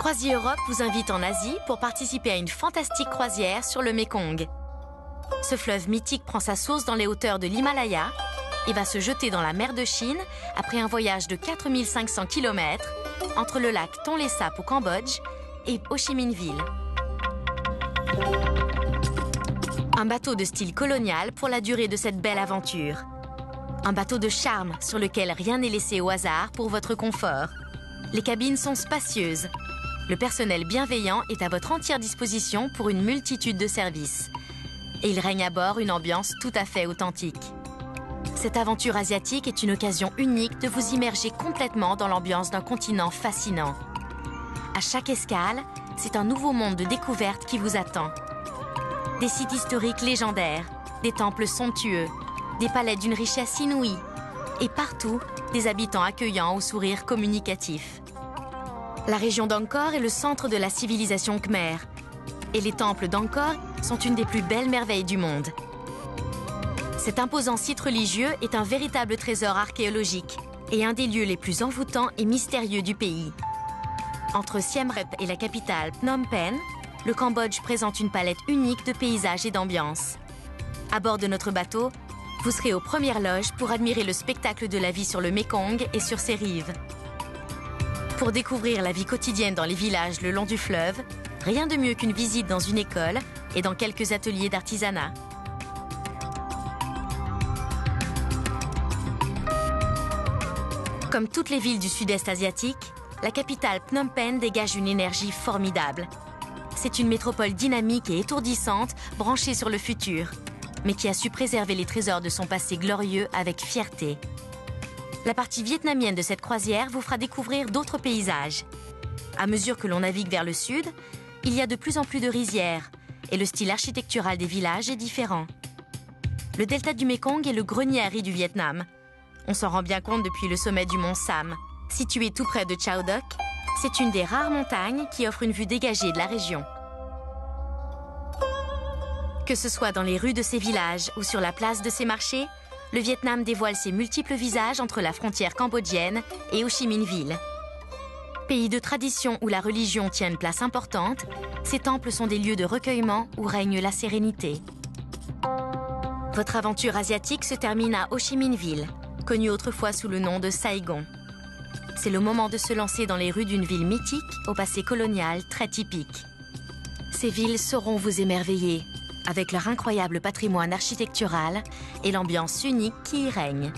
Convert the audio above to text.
Croisier Europe vous invite en Asie pour participer à une fantastique croisière sur le Mékong. Ce fleuve mythique prend sa source dans les hauteurs de l'Himalaya et va se jeter dans la mer de Chine après un voyage de 4500 km entre le lac Tonlé Sap au Cambodge et Ho Chi Minh Ville. Un bateau de style colonial pour la durée de cette belle aventure. Un bateau de charme sur lequel rien n'est laissé au hasard pour votre confort. Les cabines sont spacieuses. Le personnel bienveillant est à votre entière disposition pour une multitude de services. Et il règne à bord une ambiance tout à fait authentique. Cette aventure asiatique est une occasion unique de vous immerger complètement dans l'ambiance d'un continent fascinant. À chaque escale, c'est un nouveau monde de découverte qui vous attend. Des sites historiques légendaires, des temples somptueux, des palais d'une richesse inouïe et partout, des habitants accueillants au sourire communicatif. La région d'Angkor est le centre de la civilisation khmer et les temples d'Angkor sont une des plus belles merveilles du monde. Cet imposant site religieux est un véritable trésor archéologique et un des lieux les plus envoûtants et mystérieux du pays. Entre Siem Reap et la capitale Phnom Penh, le Cambodge présente une palette unique de paysages et d'ambiance. À bord de notre bateau, vous serez aux premières loges pour admirer le spectacle de la vie sur le Mékong et sur ses rives. Pour découvrir la vie quotidienne dans les villages le long du fleuve, rien de mieux qu'une visite dans une école et dans quelques ateliers d'artisanat. Comme toutes les villes du sud-est asiatique, la capitale Phnom Penh dégage une énergie formidable. C'est une métropole dynamique et étourdissante, branchée sur le futur, mais qui a su préserver les trésors de son passé glorieux avec fierté. La partie vietnamienne de cette croisière vous fera découvrir d'autres paysages. À mesure que l'on navigue vers le sud, il y a de plus en plus de rizières et le style architectural des villages est différent. Le delta du Mékong est le grenier à riz du Vietnam. On s'en rend bien compte depuis le sommet du mont Sam. Situé tout près de Chau Doc, c'est une des rares montagnes qui offre une vue dégagée de la région. Que ce soit dans les rues de ces villages ou sur la place de ces marchés, le Vietnam dévoile ses multiples visages entre la frontière cambodgienne et Ho Chi Minh Ville. Pays de tradition où la religion tient une place importante, ces temples sont des lieux de recueillement où règne la sérénité. Votre aventure asiatique se termine à Ho Chi Minh Ville, connue autrefois sous le nom de Saigon. C'est le moment de se lancer dans les rues d'une ville mythique au passé colonial très typique. Ces villes sauront vous émerveiller, avec leur incroyable patrimoine architectural et l'ambiance unique qui y règne.